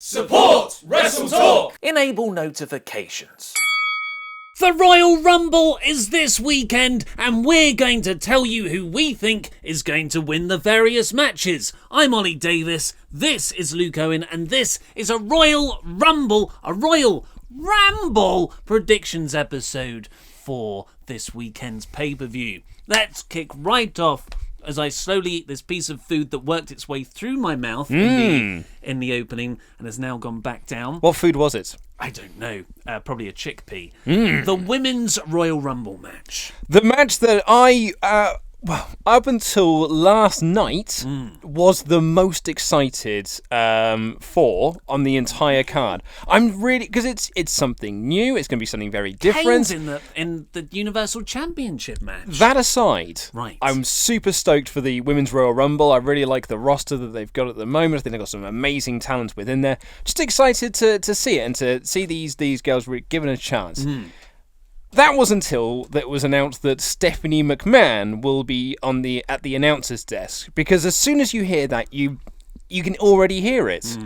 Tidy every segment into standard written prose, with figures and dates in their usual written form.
Support WrestleTalk! Enable notifications. The Royal Rumble is this weekend, and we're going to tell you who we think is going to win the various matches. I'm Ollie Davis, this is Luke Owen, and this is a Royal Rumble predictions episode for this weekend's pay-per-view. Let's kick right off as I slowly eat this piece of food that worked its way through my mouth in the opening and has now gone back down. What food was it? I don't know. Probably a chickpea. The Women's Royal Rumble match. The match that up until last night, was the most excited for on the entire card. I'm really, because it's something new. It's going to be something very different. Kane's in the Universal Championship match. That aside, right, I'm super stoked for the Women's Royal Rumble. I really like the roster that they've got at the moment. I think they've got some amazing talent within there. Just excited to see it and to see these girls given a chance. That was until it was announced that Stephanie McMahon will be at the announcer's desk, because as soon as you hear that, you can already hear it.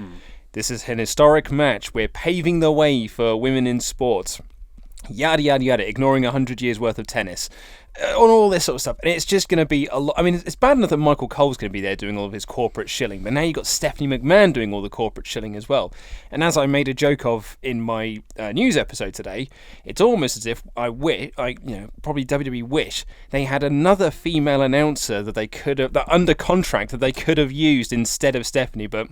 This is an historic match. We're paving the way for women in sports. Yada, yada, yada, ignoring 100 years worth of tennis. On all this sort of stuff. And it's just going to be a lot. I mean, it's bad enough that Michael Cole's going to be there doing all of his corporate shilling, but now you've got Stephanie McMahon doing all the corporate shilling as well. And as I made a joke of in my news episode today, it's almost as if probably WWE wish they had another female announcer that under contract that they could have used instead of Stephanie, but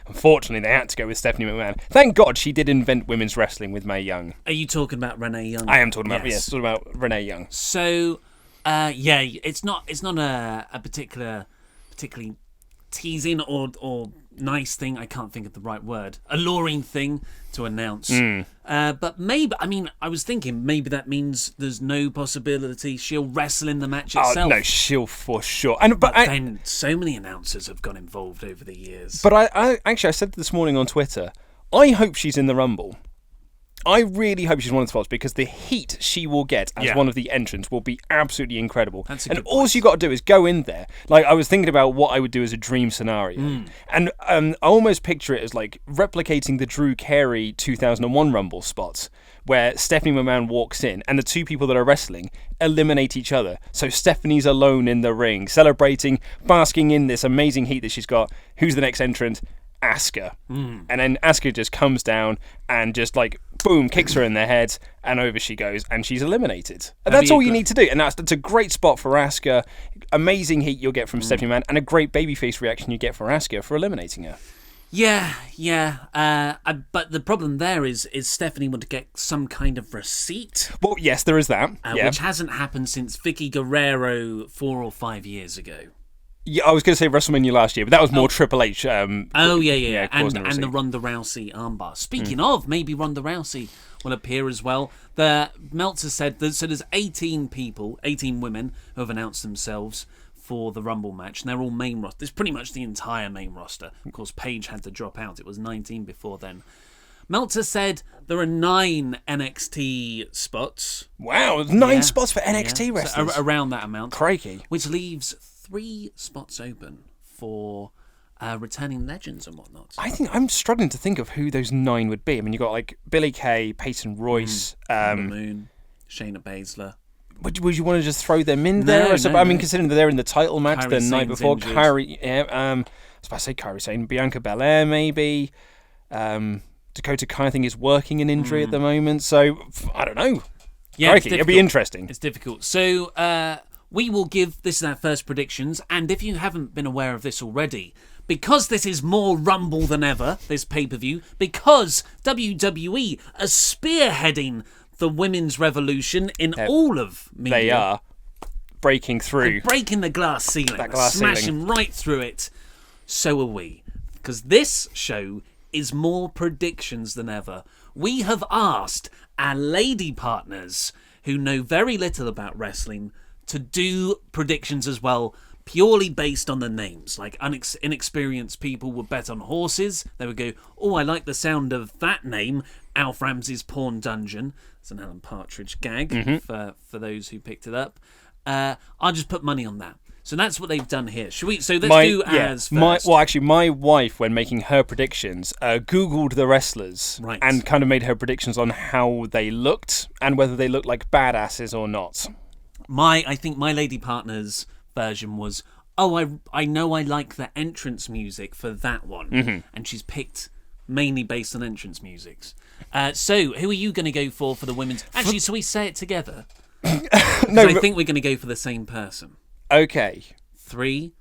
unfortunately they had to go with Stephanie McMahon. Thank God she did invent women's wrestling with Mae Young. Are you talking about Renee Young? I am talking about Renee Young. So it's not a particularly teasing or nice thing. I can't think of the right word. Alluring thing to announce. But maybe, I was thinking maybe that memes there's no possibility she'll wrestle in the match itself. Oh no, she'll for sure. But then so many announcers have got involved over the years. But I said this morning on Twitter, I hope she's in the Rumble. I really hope she's one of the spots, because the heat she will get as one of the entrants will be absolutely incredible. And all you got to do is go in there. Like, I was thinking about what I would do as a dream scenario. And I almost picture it as like replicating the Drew Carey 2001 Rumble spots, where Stephanie McMahon walks in and the two people that are wrestling eliminate each other. So Stephanie's alone in the ring, celebrating, basking in this amazing heat that she's got. Who's the next entrant? Asuka. And then Asuka just comes down and just like boom, kicks her in the head, and over she goes, and she's eliminated. And that's all you need to do, and that's a great spot for Asuka. Amazing heat you'll get from Stephanie McMahon, and a great babyface reaction you get for Asuka for eliminating her. But the problem there is Stephanie want to get some kind of receipt. Well, yes, there is that, which hasn't happened since Vicky Guerrero 4 or 5 years ago. Yeah, I was going to say WrestleMania last year, but that was more Triple H. And the Ronda Rousey armbar. Speaking of, maybe Ronda Rousey will appear as well. The Meltzer said there's 18 women who have announced themselves for the Rumble match, and they're all main roster. It's pretty much the entire main roster. Of course, Paige had to drop out. It was 19 before then. Meltzer said there are 9 NXT spots. Wow, 9 spots for NXT wrestlers. So around that amount. Crikey. Which leaves 3 spots open for returning legends and whatnot. I'm struggling to think of who those 9 would be. I mean, you've got like Billie Kay, Peyton Royce, Moon, Shayna Baszler. Would you want to just throw them in there? I mean, considering that they're in the title match the night before. I was about to say Kairi Sane, Bianca Belair maybe. Dakota Kai, I think, is working an injury at the moment. So I don't know. Yeah, Crikey, it'll be interesting. It's difficult. So we will give, this is our first predictions, and if you haven't been aware of this already, because this is more Rumble than ever, this pay-per-view, because WWE are spearheading the women's revolution in all of media. They are breaking through. They're breaking the glass ceiling. That glass smashing ceiling. right through it. So are we. Because this show is more predictions than ever. We have asked our lady partners, who know very little about wrestling, to do predictions as well, purely based on the names. Like inexperienced people would bet on horses. They would go, oh, I like the sound of that name, Alf Ramsey's Porn Dungeon. It's an Alan Partridge gag for those who picked it up. I'll just put money on that. So that's what they've done here. Should we? So let's do as first. My wife, when making her predictions, Googled the wrestlers and kind of made her predictions on how they looked and whether they looked like badasses or not. I think my lady partner's version was, I know I like the entrance music for that one, and she's picked mainly based on entrance musics. So who are you going to go for the women's? Actually, so we say it together. No, I think we're going to go for the same person. Okay. 3,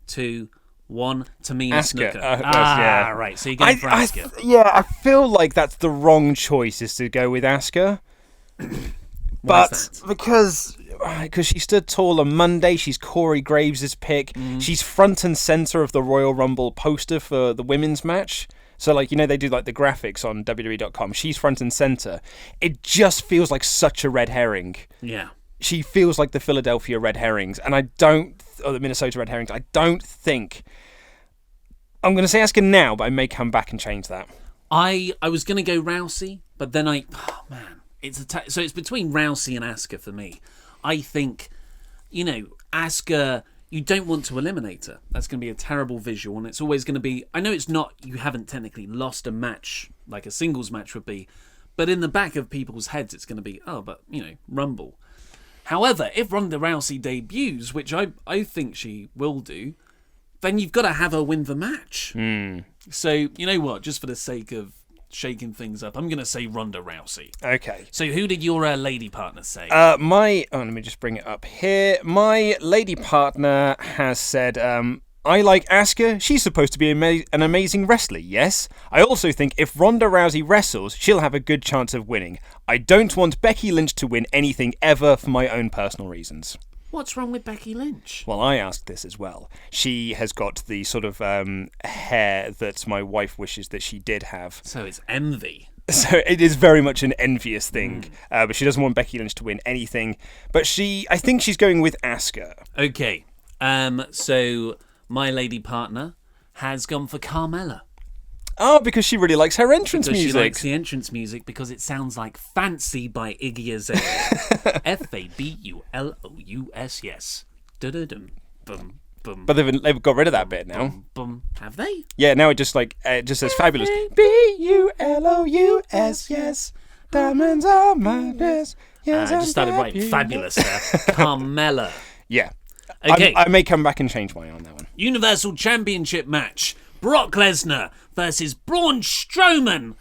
2, 1. Tamina Asuka. Snuka. Right. So you're going for Asuka. I feel like that's the wrong choice, is to go with Asuka. But because she stood tall on Monday, she's Corey Graves' pick. She's front and center of the Royal Rumble poster for the women's match. So, like, they do, like, the graphics on WWE.com. She's front and center. It just feels like such a red herring. Yeah. She feels like the Philadelphia Red Herrings, or the Minnesota Red Herrings. I don't think... I'm going to say Asuka now, but I may come back and change that. I was going to go Rousey, but then so it's between Rousey and Asuka for me. I think, Asuka, you don't want to eliminate her. That's going to be a terrible visual, and it's always going to be... I know it's not... You haven't technically lost a match, like a singles match would be, but in the back of people's heads, it's going to be, Rumble. However, if Ronda Rousey debuts, which I think she will do, then you've got to have her win the match. So, you know what? Just for the sake of shaking things up, I'm going to say Ronda Rousey. Okay. So who did your lady partner say? Let me just bring it up here. My lady partner has said, I like Asuka. She's supposed to be an amazing wrestler, yes. I also think if Ronda Rousey wrestles, she'll have a good chance of winning. I don't want Becky Lynch to win anything ever for my own personal reasons. What's wrong with Becky Lynch? Well, I asked this as well. She has got the sort of hair that my wife wishes that she did have. So it's envy. So it is very much an envious thing. But she doesn't want Becky Lynch to win anything. But I think she's going with Asuka. Okay. So my lady partner has gone for Carmella. Oh, because she really likes her entrance music. She likes the entrance music because it sounds like Fancy by Iggy Azalea. Fabulous, yes. Dum bum bum. But they've got rid of that bit now. Bum, bum. Have they? Yeah, now it just says fabulous. Bulous, yes. Diamonds are my dress. Yes, I just started writing fabulous there. Carmella. Yeah. Okay. I may come back and change mine on that one. Universal Championship match. Brock Lesnar versus Braun Strowman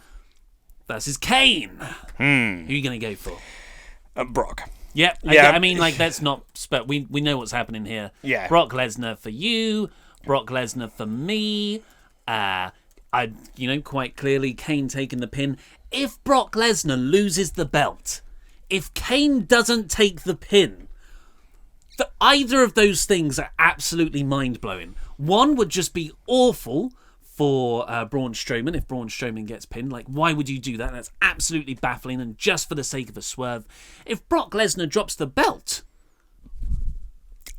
versus Kane. Who are you going to go for? Brock. Yeah. I mean, that's not... We know what's happening here. Yeah. Brock Lesnar for you. Brock Lesnar for me. Quite clearly, Kane taking the pin. If Brock Lesnar loses the belt, if Kane doesn't take the pin, either of those things are absolutely mind-blowing. One would just be awful for Braun Strowman if Braun Strowman gets pinned. Like, why would you do that? That's absolutely baffling and just for the sake of a swerve. If Brock Lesnar drops the belt,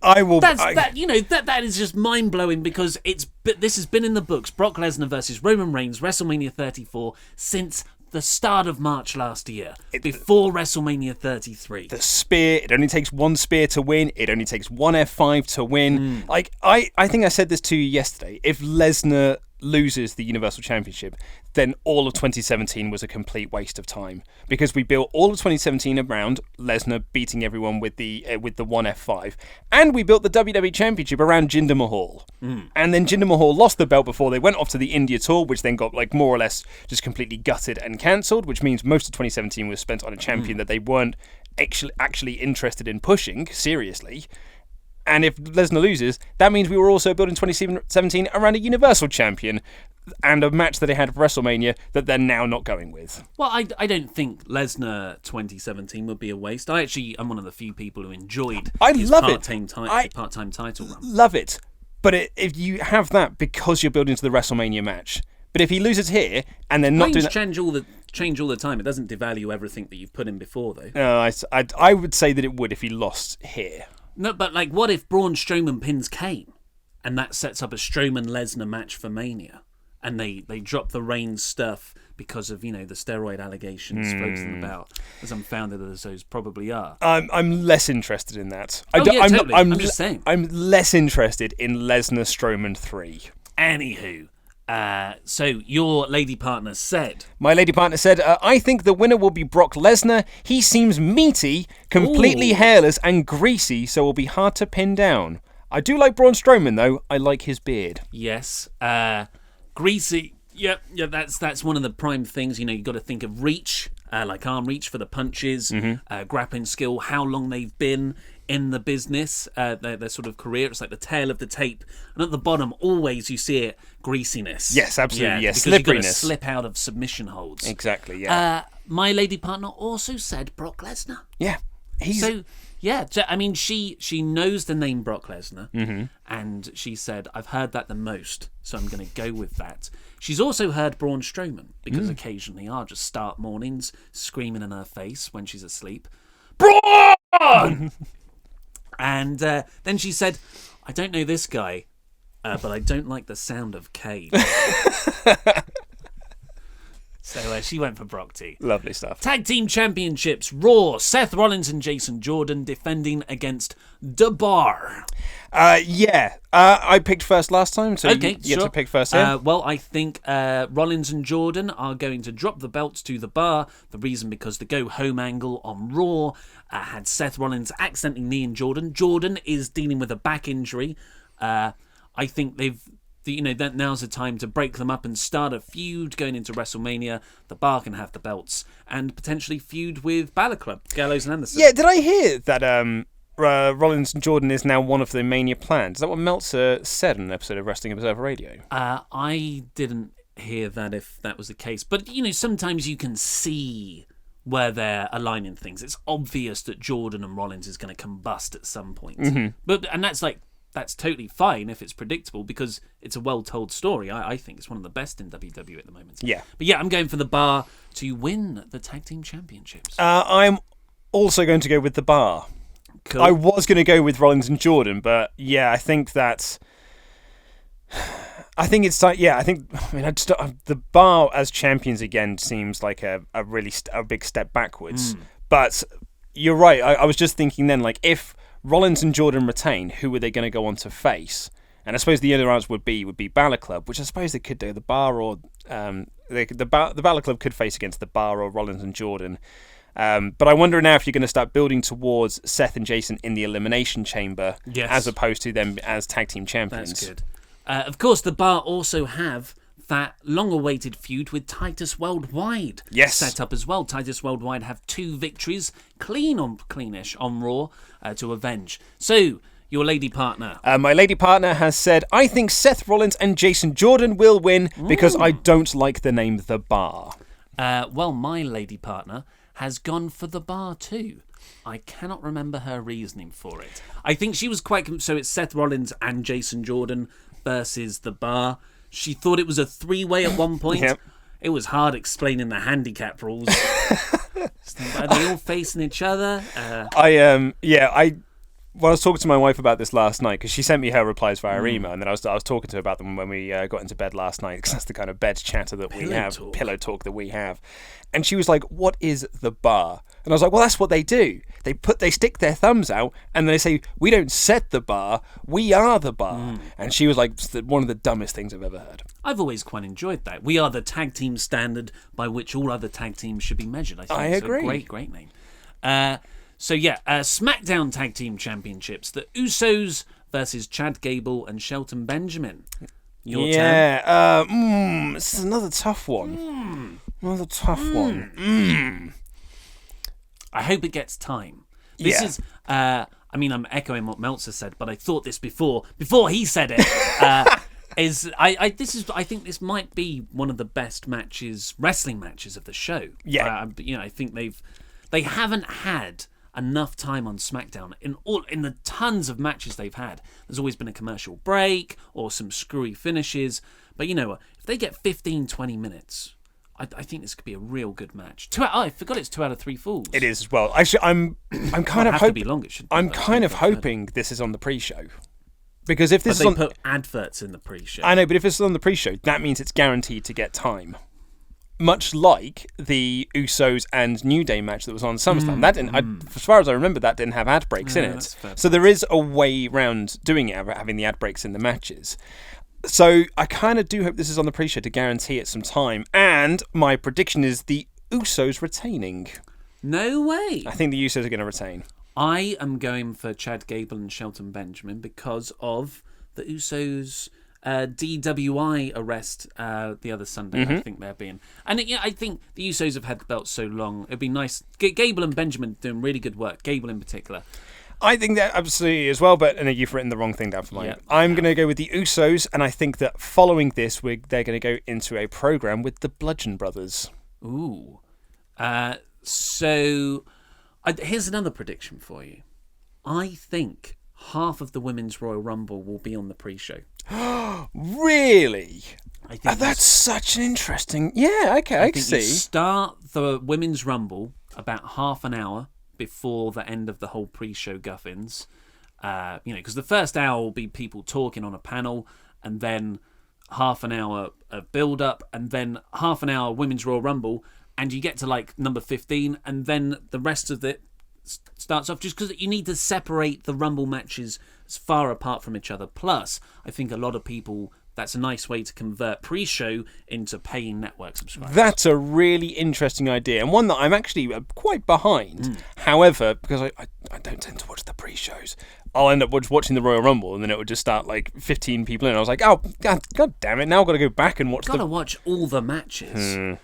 I will... That is just mind-blowing because this has been in the books. Brock Lesnar versus Roman Reigns, WrestleMania 34, since the start of March last year, before WrestleMania 33. The spear, it only takes one spear to win. It only takes one F5 to win. I think I said this to you yesterday. If Lesnar loses the Universal Championship, then all of 2017 was a complete waste of time because we built all of 2017 around Lesnar beating everyone with the one F5, and we built the WWE Championship around Jinder Mahal. And then Jinder Mahal lost the belt before they went off to the India tour, which then got more or less just completely gutted and cancelled, which means most of 2017 was spent on a champion that they weren't actually interested in pushing seriously. And if Lesnar loses, that means we were also building 2017 around a Universal Champion and a match that they had for WrestleMania that they're now not going with. Well, I don't think Lesnar 2017 would be a waste. I actually am one of the few people who enjoyed his part-time title run. Love it. But if you have that because you're building to the WrestleMania match. But if he loses here and they're not doing that... change all the time. It doesn't devalue everything that you've put in before, though. No, I would say that it would if he lost here. No, but what if Braun Strowman pins Kane, and that sets up a Strowman-Lesnar match for Mania, and they drop the Reigns stuff because of, the steroid allegations floating about, as unfounded as those probably are. I'm less interested in that. Totally. I'm just saying. I'm less interested in Lesnar Strowman 3. Anywho, so your lady partner said... My lady partner said, I think the winner will be Brock Lesnar. He seems meaty, completely hairless and greasy, so will be hard to pin down. I do like Braun Strowman, though. I like his beard. Yes. Greasy. Yeah, that's one of the prime things. You've got to think of reach, like arm reach for the punches, grappling skill, how long they've been in the business, their sort of career. It's like the tail of the tape. And at the bottom, always you see it, greasiness. Yes, absolutely. Yes, because slipperiness. You've got to slip out of submission holds. Exactly, yeah. My lady partner also said Brock Lesnar. Yeah. She knows the name Brock Lesnar, and she said, I've heard that the most, so I'm going to go with that. She's also heard Braun Strowman, because occasionally I'll just start mornings screaming in her face when she's asleep, Braun! And then she said, I don't know this guy, but I don't like the sound of Kane. So she went for Brock T. Lovely stuff. Tag Team Championships, Raw, Seth Rollins and Jason Jordan defending against The Bar. I picked first last time, so okay, you get sure. to pick first here. Well, I think Rollins and Jordan are going to drop the belts to The Bar. The reason because the go-home angle on Raw had Seth Rollins accidentally kneeing Jordan. Jordan is dealing with a back injury. I think that now's the time to break them up and start a feud going into WrestleMania. The Bar can have the belts and potentially feud with Balor Club, Gallows and Anderson. Yeah, did I hear that Rollins and Jordan is now one of the Mania plans? Is that what Meltzer said in an episode of Wrestling Observer Radio? I didn't hear that if that was the case. But, sometimes you can see where they're aligning things. It's obvious that Jordan and Rollins is going to combust at some point. And that's totally fine if it's predictable because it's a well-told story. I think it's one of the best in WWE at the moment. Yeah. But yeah, I'm going for The Bar to win the Tag Team Championships. I'm also going to go with The Bar. Cool. I was going to go with Rollins and Jordan, but yeah, I think the Bar as champions again seems like a really a big step backwards. But you're right. I was just thinking then, like, if Rollins and Jordan retain, who are they going to go on to face? And I suppose the other answer would be Balor Club, which I suppose they could do. The Bar or the Balor Club could face against the Bar or Rollins and Jordan. But I wonder now if you're going to start building towards Seth and Jason in the Elimination Chamber, as opposed to them as tag team champions. That's good. Of course, the Bar also have that long-awaited feud with Titus Worldwide set up as well. Titus Worldwide have 2 victories, cleanish on Raw to avenge. So, your lady partner. My lady partner has said, I think Seth Rollins and Jason Jordan will win because I don't like the name The Bar. Well, my lady partner has gone for The Bar too. I cannot remember her reasoning for it. I think she was so it's Seth Rollins and Jason Jordan versus The Bar. She thought it was a 3-way at one point. Yep. It was hard explaining the handicap rules. Are they all facing each other? Well, I was talking to my wife about this last night because she sent me her replies via email, and then I was talking to her about them when we got into bed last night because that's the kind of bed chatter that we have, pillow talk that we have. And she was like, "What is The Bar?" And I was like, "Well, that's what they do. They stick their thumbs out and they say, we don't set the bar, we are the bar." And she was like, it's one of the dumbest things I've ever heard. I've always quite enjoyed that. We are the tag team standard by which all other tag teams should be measured. I think I it's agree. A great name. SmackDown Tag Team Championships. The Usos versus Chad Gable and Shelton Benjamin. Your turn. This is another tough one. Another tough one. I hope it gets time. This is... I'm echoing what Meltzer said, but I thought this before he said it. I think this might be one of the best wrestling matches of the show. Yeah. I think they haven't had enough time on SmackDown in the tons of matches they've had. There's always been a commercial break or some screwy finishes, but if they get 15-20 minutes, I think this could be a real good match. I forgot it's 2 out of 3 falls. It is as well. Actually, I'm kind of hoping. I'm kind of hoping this is on the pre-show, because if this is on, put adverts in the pre-show. I know, but if it's on the pre-show, that means it's guaranteed to get time. much like the Usos and New Day match that was on SummerSlam. That didn't, as far as I remember, that didn't have ad breaks in it. So there is a way around doing it, having the ad breaks in the matches. So I kind of do hope this is on the pre-show to guarantee it some time. And my prediction is the Usos retaining. No way. I think the Usos are going to retain. I am going for Chad Gable and Shelton Benjamin because of the Usos' DWI arrest the other Sunday. I think they're being, and I think the Usos have had the belt so long. It'd be nice. Gable and Benjamin doing really good work. Gable in particular. I think that absolutely as well, but you've written the wrong thing down for mine. Yep. I'm going to go with the Usos, and I think that following this, they're going to go into a program with the Bludgeon Brothers. Ooh. So here's another prediction for you. I think half of the Women's Royal Rumble will be on the pre-show. Really? I think that's such an interesting... Yeah, okay, I can see. You start the Women's Rumble about half an hour before the end of the whole pre-show guffins. Because the first hour will be people talking on a panel, and then half an hour of build-up, and then half an hour Women's Royal Rumble, and you get to like number 15, and then the rest of it starts off, just because you need to separate the Rumble matches as far apart from each other. Plus, I think a lot of people... That's a nice way to convert pre-show into paying network subscribers. That's a really interesting idea, and one that I'm actually quite behind. However, because I don't tend to watch the pre-shows, I'll end up watching the Royal Rumble, and then it would just start like 15 people in. I was like, oh, God damn it, now I've got to go back and watch watch all the matches.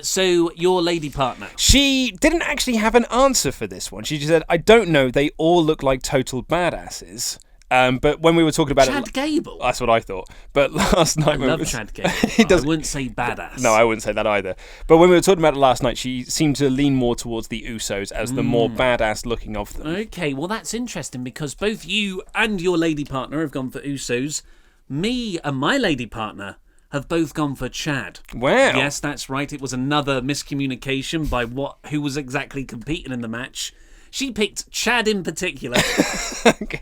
So, your lady partner. She didn't actually have an answer for this one. She just said, I don't know, they all look like total badasses. But when we were talking about Chad Gable. That's what I thought. But last night... I love Chad Gable. I wouldn't say badass. No, I wouldn't say that either. But when we were talking about it last night, she seemed to lean more towards the Usos as the more badass looking of them. Okay, well that's interesting because both you and your lady partner have gone for Usos. Me and my lady partner have both gone for Chad. Wow. Yes, that's right. It was another miscommunication by who was exactly competing in the match. She picked Chad in particular. Okay.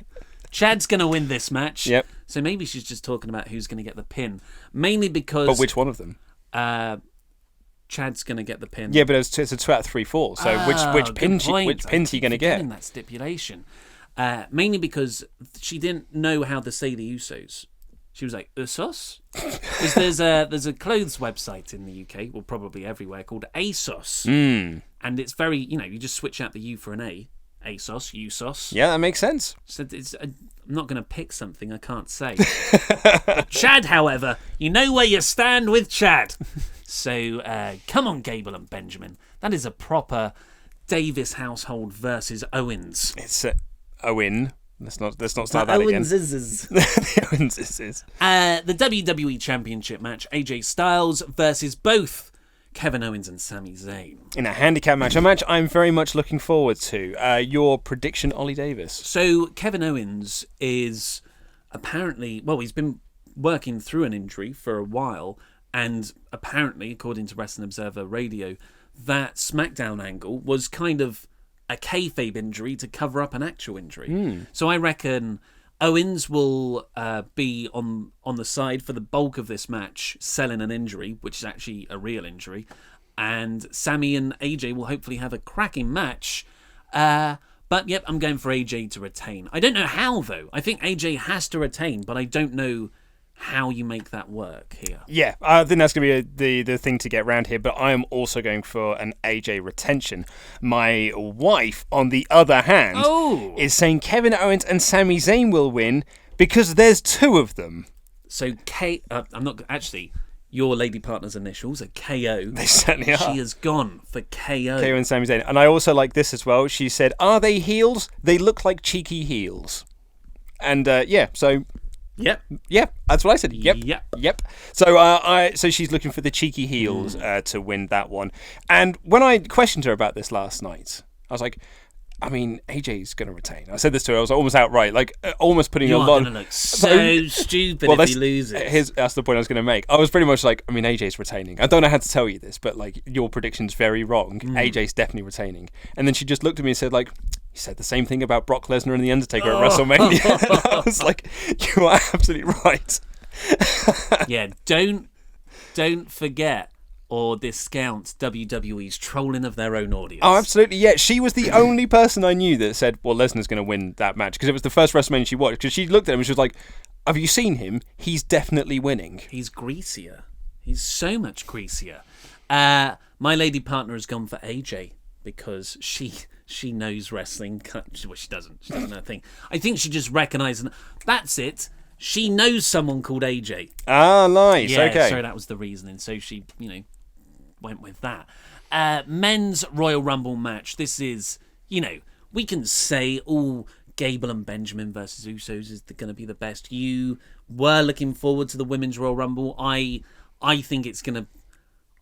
Chad's going to win this match. Yep. So maybe she's just talking about who's going to get the pin. Mainly because... But which one of them? Chad's going to get the pin. Yeah, but it's a 2 out of 3 falls. So which pin's are you going to get? That stipulation. Mainly because she didn't know how to say the Usos. She was like, Usos? Because there's a clothes website in the UK, well, probably everywhere, called ASOS. And it's very, you just switch out the U for an A. ASOS, Usos. Yeah, that makes sense. So I'm not going to pick something I can't say. Chad, however, you know where you stand with Chad. So come on, Gable and Benjamin. That is a proper Davis household versus Owens. It's Owen. Let's not start that again. The Owens. The WWE Championship match: AJ Styles versus both Kevin Owens and Sami Zayn. In a handicap match, a match I'm very much looking forward to. Your prediction, Ollie Davis. So Kevin Owens is apparently, he's been working through an injury for a while, and apparently, according to Wrestling Observer Radio, that SmackDown angle was kind of a kayfabe injury to cover up an actual injury. So I reckon Owens will be on the side for the bulk of this match, selling an injury, which is actually a real injury. And Sami and AJ will hopefully have a cracking match. But, yep, I'm going for AJ to retain. I don't know how, though. I think AJ has to retain, but I don't know how you make that work here. Yeah, I think that's going to be the thing to get around here, but I am also going for an AJ retention. My wife, on the other hand, is saying Kevin Owens and Sami Zayn will win because there's 2 of them. So, I'm not... Actually, your lady partner's initials are KO. They certainly are. She has gone for KO. KO and Sami Zayn. And I also like this as well. She said, are they heels? They look like cheeky heels. And, so... Yep. Yep, that's what I said. Yep. So so she's looking for the cheeky heels to win that one. And when I questioned her about this last night, I was like, I mean, AJ's going to retain. I said this to her. I was almost outright, almost putting a lot. You're going to look so stupid if he loses. That's the point I was going to make. I was pretty much like, I mean, AJ's retaining. I don't know how to tell you this, but your prediction's very wrong. AJ's definitely retaining. And then she just looked at me and said, you said the same thing about Brock Lesnar and The Undertaker at WrestleMania. And I was like, you are absolutely right. Yeah, don't forget or discount WWE's trolling of their own audience. Oh, absolutely, yeah. She was the only person I knew that said, well, Lesnar's going to win that match, because it was the first WrestleMania she watched, because she looked at him and she was like, have you seen him? He's definitely winning. He's greasier. He's so much greasier. My lady partner has gone for AJ because she knows wrestling. Well, she doesn't. She doesn't know a thing. I think she just recognised. That's it. She knows someone called AJ. Ah, nice. Yeah, okay. so that was the reasoning. So she, went with that. Men's Royal Rumble match. This is, we can say all Gable and Benjamin versus Usos is going to be the best. You were looking forward to the Women's Royal Rumble. I think it's going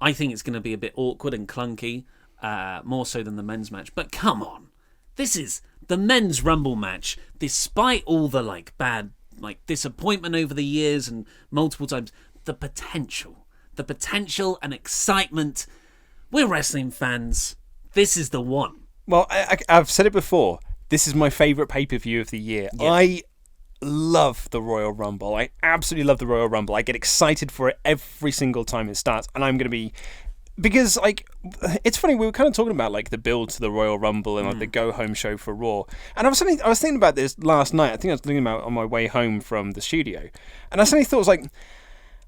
to be a bit awkward and clunky, more so than the men's match. But come on, this is the men's Rumble match. Despite all the bad disappointment over the years and multiple times, the potential and excitement. We're wrestling fans. This is the one. Well, I've said it before. This is my favourite pay-per-view of the year. Yeah. I love the Royal Rumble. I absolutely love the Royal Rumble. I get excited for it every single time it starts, and I'm going to be... Because, it's funny, we were kind of talking about, the build to the Royal Rumble and, the go-home show for Raw. And I was thinking about this last night. I think I was thinking about it on my way home from the studio. And I suddenly thought,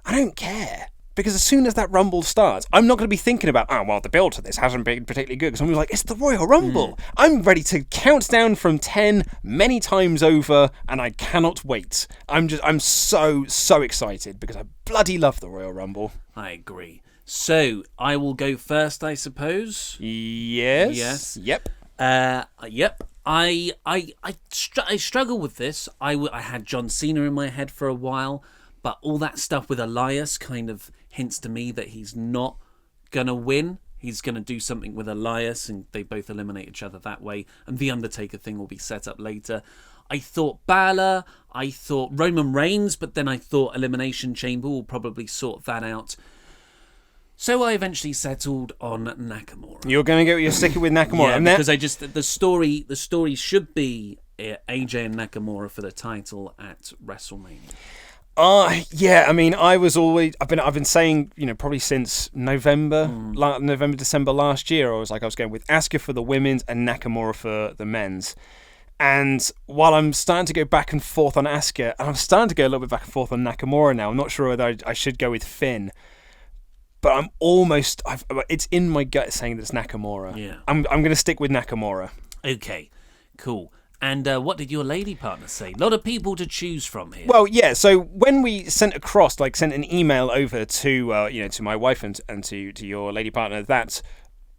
I don't care. Because as soon as that Rumble starts, I'm not going to be thinking about, the build to this hasn't been particularly good. Because I'm it's the Royal Rumble. I'm ready to count down from 10 many times over, and I cannot wait. I'm so excited because I bloody love the Royal Rumble. I agree. So, I will go first, I suppose. Yes. Yep. Yep. I struggle with this. I had John Cena in my head for a while, but all that stuff with Elias kind of hints to me that he's not going to win. He's going to do something with Elias, and they both eliminate each other that way, and the Undertaker thing will be set up later. I thought Baszler, I thought Roman Reigns, but then I thought Elimination Chamber will probably sort that out. So I eventually settled on Nakamura. You're going to you're sticking with Nakamura. Yeah, because the story should be AJ and Nakamura for the title at WrestleMania. Yeah. I mean, I've been saying, probably since November, December last year. I was going with Asuka for the women's and Nakamura for the men's. And while I'm starting to go back and forth on Asuka, and I'm starting to go a little bit back and forth on Nakamura now, I'm not sure whether I should go with Finn. But I'm almost... it's in my gut saying that it's Nakamura. Yeah. I'm going to stick with Nakamura. Okay, cool. And what did your lady partner say? A lot of people to choose from here. Well, yeah. So when we sent an email over to to my wife and to your lady partner, that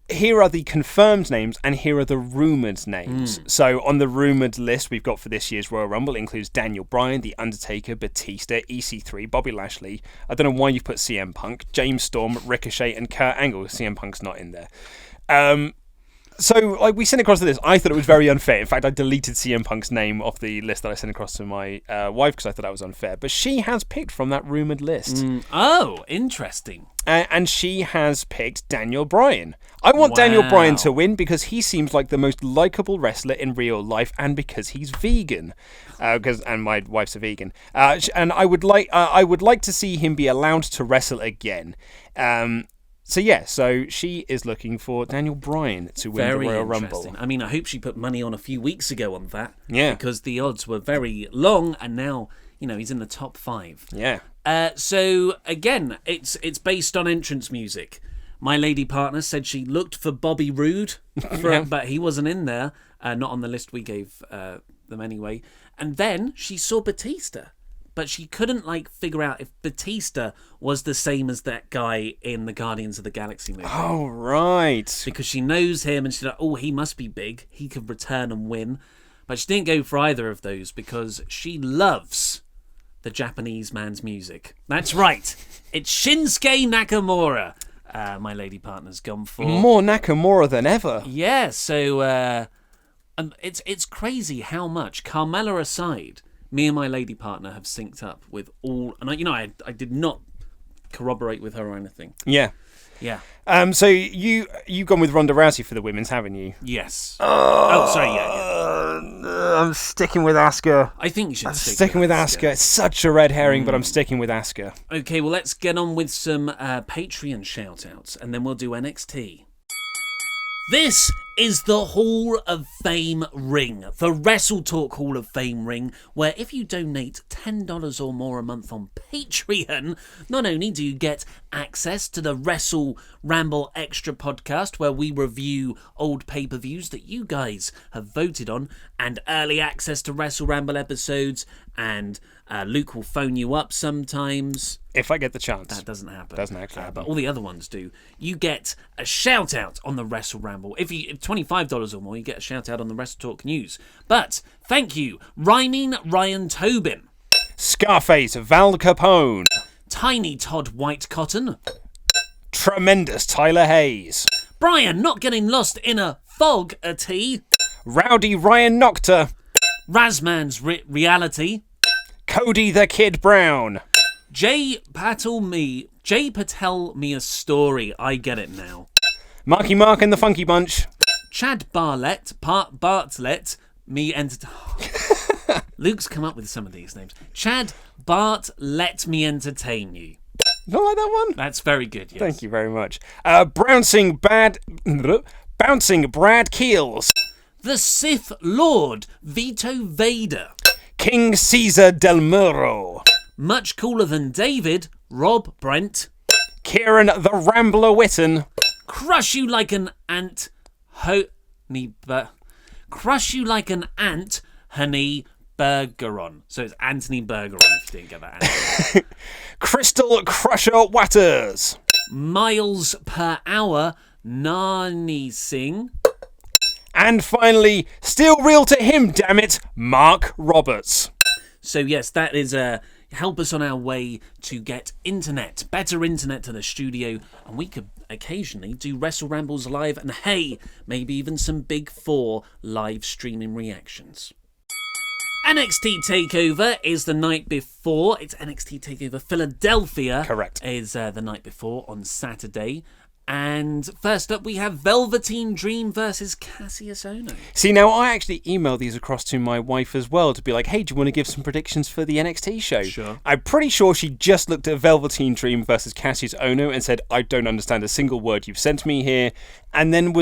here are the confirmed names and here are the rumoured names. So on the rumoured list we've got for this year's Royal Rumble, it includes Daniel Bryan, The Undertaker, Batista, EC3, Bobby Lashley. I don't know why you put CM Punk, James Storm, Ricochet, and Kurt Angle. CM Punk's not in there. So we sent across the list. I thought it was very unfair. In fact, I deleted CM Punk's name off the list that I sent across to my wife because I thought that was unfair. But she has picked from that rumoured list. Oh, interesting. And she has picked Daniel Bryan. I want Daniel Bryan to win because he seems like the most likable wrestler in real life, and because he's vegan. And my wife's a vegan. And I would like to see him be allowed to wrestle again. So she is looking for Daniel Bryan to win the Royal Rumble. I mean, I hope she put money on a few weeks ago on that. Yeah. Because the odds were very long, and now, he's in the top 5. Yeah. So, again, it's based on entrance music. My lady partner said she looked for Bobby Roode, but he wasn't in there. Not on the list we gave them anyway. And then she saw Batista. But she couldn't figure out if Batista was the same as that guy in the Guardians of the Galaxy movie. Oh, right. Because she knows him and she's like, oh, he must be big. He could return and win. But she didn't go for either of those because she loves the Japanese man's music. That's right. It's Shinsuke Nakamura. My lady partner's gone for. More Nakamura than ever. Yeah, so and it's crazy how much, Carmella aside, me and my lady partner have synced up with all, and I did not corroborate with her or anything. Yeah. Yeah. So you've gone with Ronda Rousey for the women's, haven't you? Yes. Oh, sorry. Yeah. I'm sticking with Asuka. I think you should Sticking with Asuka. It's such a red herring, but I'm sticking with Asuka. Okay, well, let's get on with some Patreon shout-outs, and then we'll do NXT. This is the Hall of Fame ring, the WrestleTalk Hall of Fame ring, where if you donate $10 or more a month on Patreon, not only do you get access to the WrestleRamble Extra podcast, where we review old pay-per-views that you guys have voted on, and early access to WrestleRamble episodes, and Luke will phone you up sometimes. If I get the chance. That doesn't happen. Doesn't actually happen. But all the other ones do. You get a shout out on the WrestleRamble. If $25 or more, you get a shout out on the WrestleTalk News. But thank you, Rhyming Ryan Tobin, Scarface Val Capone, Tiny Todd Whitecotton, Tremendous Tyler Hayes, Brian Not Getting Lost in a Fog a Tea, Rowdy Ryan Nocta, Razman's Reality, Cody the Kid Brown, Jay Patel Me a Story. I get it now. Marky Mark and the Funky Bunch, Chad Bartlett, me enter. Luke's come up with some of these names. Chad Bart, let me entertain you. Not like that one? That's very good, yes. Thank you very much. Bouncing Brad Keels, The Sith Lord, Vito Vader. King Caesar Del Muro, Much Cooler Than David, Rob Brent. Kieran the Rambler Witten, Crush You Like an Ant, Crush You Like an Ant, Honey Bergeron. So it's Anthony Bergeron, if you didn't get that. Crystal Crusher Watters, Miles Per Hour, Nani Singh. and finally, still real to him, damn it, Mark Roberts. So yes, that is help us on our way to get better internet to the studio, and we could occasionally do WrestleRambles live, and hey, maybe even some Big Four live streaming reactions. NXT Takeover is the night before. It's NXT Takeover Philadelphia. Correct. Is the night before on Saturday. And first up, we have Velveteen Dream versus Kassius Ohno. See, now I actually emailed these across to my wife as well to be like, hey, do you want to give some predictions for the NXT show? Sure. I'm pretty sure she just looked at Velveteen Dream versus Kassius Ohno and said, I don't understand a single word you've sent me here, and then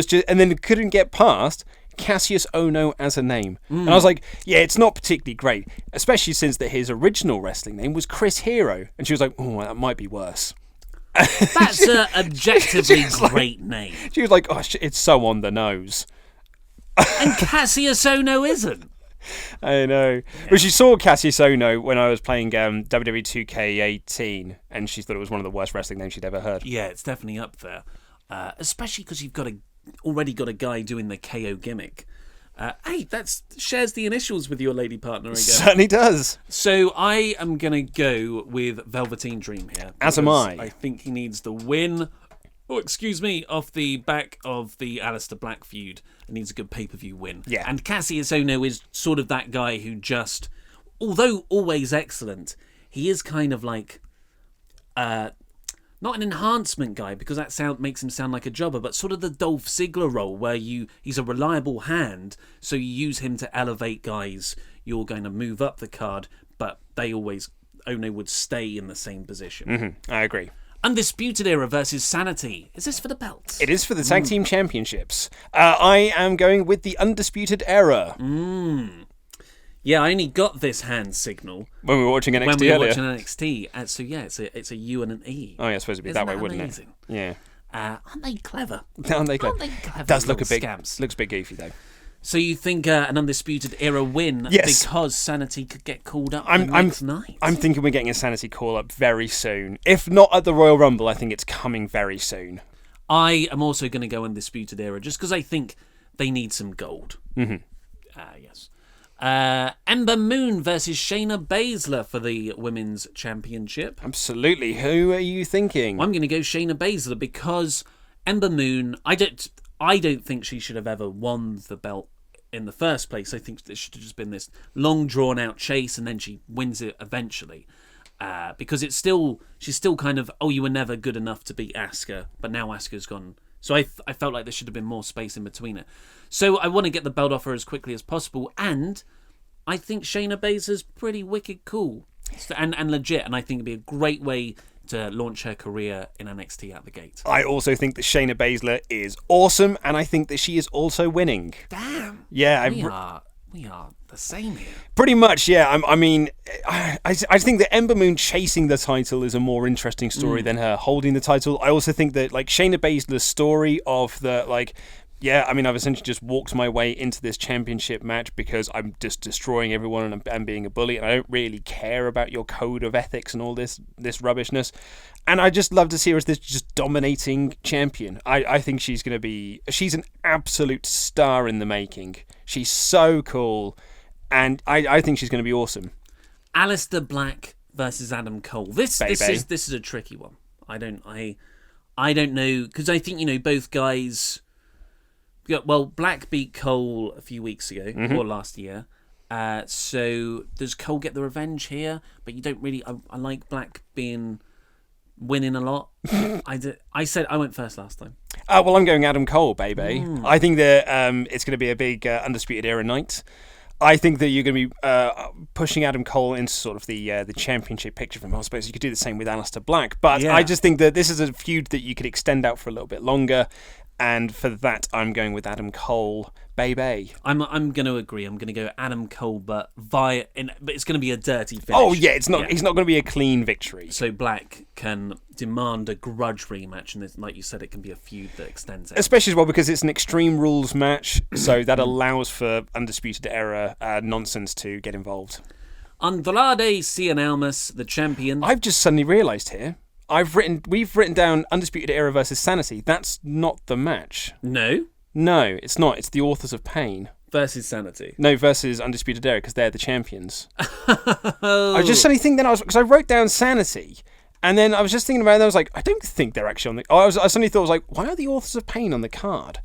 couldn't get past Kassius Ohno as a name. And I was like, yeah, it's not particularly great, especially since his original wrestling name was Chris Hero. And she was like, oh, that might be worse. That's an objectively great name. She was like, oh, it's so on the nose. And Kassius Ohno isn't. I know. Yeah. But she saw Kassius Ohno when I was playing WWE 2K18, and she thought it was one of the worst wrestling names she'd ever heard. Yeah, it's definitely up there. Especially because you've already got a guy doing the KO gimmick. Hey, that shares the initials with your lady partner again. Certainly does. So I am going to go with Velveteen Dream here. As am I. I think he needs the win. Oh, excuse me, off the back of the Aleister Black feud. It needs a good pay-per-view win. Yeah. And Kassius Ohno is sort of that guy who just, although always excellent, he is kind of like, not an enhancement guy, because that makes him sound like a jobber, but sort of the Dolph Ziggler role, where he's a reliable hand, so you use him to elevate guys. You're going to move up the card, but Ohno would stay in the same position. Mm-hmm. I agree. Undisputed Era versus Sanity. Is this for the belts? It is for the Tag Team Championships. I am going with the Undisputed Era. Yeah, I only got this hand signal when we were watching NXT when we were earlier. watching NXT. So yeah, it's a U and an E. Oh yeah, it's supposed to be Isn't that way, wouldn't amazing? it? Yeah. Aren't they clever? Aren't they clever? Does look a bit scamps. Looks a bit goofy though. So you think an Undisputed Era win because Sanity could get called up next night? I'm thinking we're getting a Sanity call-up very soon. If not at the Royal Rumble, I think it's coming very soon. I am also going to go Undisputed Era just because I think they need some gold. Mm-hmm. Yes. Ember Moon versus Shayna Baszler for the Women's Championship. Absolutely. Who are you thinking? I'm going to go Shayna Baszler because Ember Moon, I don't think she should have ever won the belt in the first place. I think it should have just been this long drawn out chase and then she wins it eventually. because she's still kind of, oh, you were never good enough to beat Asuka, but now Asuka's gone. So I felt like there should have been more space in between it. So I want to get the belt off her as quickly as possible, and I think Shayna Baszler's pretty wicked cool and legit, and I think it'd be a great way to launch her career in NXT out the gate. I also think that Shayna Baszler is awesome, and I think that she is also winning. Damn. Yeah, We are the same here. pretty much. Yeah, I think that Ember Moon chasing the title is a more interesting story than her holding the title. I also think that like Shayna Baszler's story of the like. Yeah, I mean, I've essentially just walked my way into this championship match because I'm just destroying everyone and I'm being a bully, and I don't really care about your code of ethics and all this rubbishness. And I just love to see her as this just dominating champion. I think she's an absolute star in the making. She's so cool, and I think she's going to be awesome. Aleister Black versus Adam Cole. This is a tricky one. I don't know, because I think, both guys. Yeah, well, Black beat Cole a few weeks ago, or last year. So does Cole get the revenge here? But you don't really. I like Black winning a lot. I said I went first last time. Well, I'm going Adam Cole, baby. I think that it's going to be a big Undisputed Era night. I think that you're going to be pushing Adam Cole into sort of the championship picture from him. I suppose you could do the same with Aleister Black. But yeah. I just think that this is a feud that you could extend out for a little bit longer. And for that, I'm going with Adam Cole, baby. I'm going to agree. I'm going to go Adam Cole, but it's going to be a dirty finish. Oh yeah, it's not. Yeah. It's not going to be a clean victory. So Black can demand a grudge rematch, and like you said, it can be a feud that extends it. Especially as well because it's an Extreme Rules match, so that allows for Undisputed Era nonsense to get involved. Andrade Cien Almas, the champion. I've just suddenly realised here. We've written down Undisputed Era versus Sanity. That's not the match. No, it's not. It's the Authors of Pain versus Sanity. No, versus Undisputed Era because they're the champions. I just suddenly think then because I wrote down Sanity, and then I was just thinking about it. And I was like, I don't think they're actually on the. I suddenly thought, I was like, why are the Authors of Pain on the card?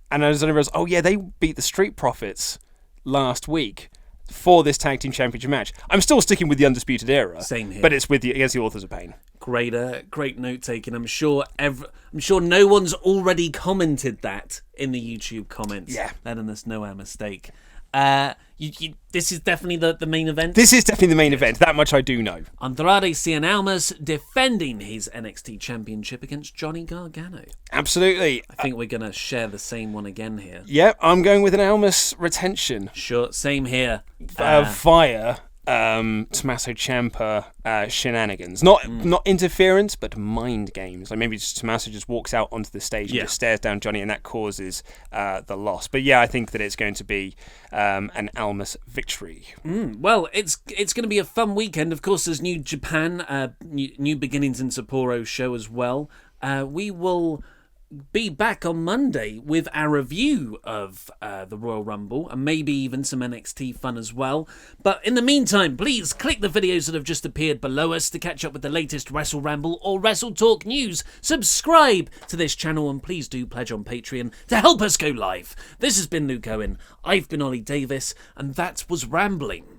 And I suddenly realized, oh yeah, they beat the Street Profits last week for this tag team championship match. I'm still sticking with the Undisputed Era. Same here. But it's against the Authors of Pain. Great note taking. I'm sure no one's already commented that in the YouTube comments. Yeah, letting us know our mistake. This is definitely the main event. This is definitely the main event. That much I do know. Andrade Cien Almas defending his NXT Championship against Johnny Gargano. Absolutely. I think we're going to share the same one again here. Yep, I'm going with an Almas retention. Sure, same here. Via Tommaso Ciampa shenanigans. Not interference, but mind games. Like maybe just Tommaso just walks out onto the stage and just stares down Johnny, and that causes the loss. But yeah, I think that it's going to be an Almas victory. Well, it's going to be a fun weekend. Of course, there's New Japan, New Beginnings in Sapporo show as well. We will be back on Monday with our review of the Royal Rumble and maybe even some NXT fun as well. But in the meantime, please click the videos that have just appeared below us to catch up with the latest WrestleRamble or WrestleTalk news. Subscribe to this channel and please do pledge on Patreon to help us go live. This has been Luke Owen, I've been Ollie Davis, and that was Rambling.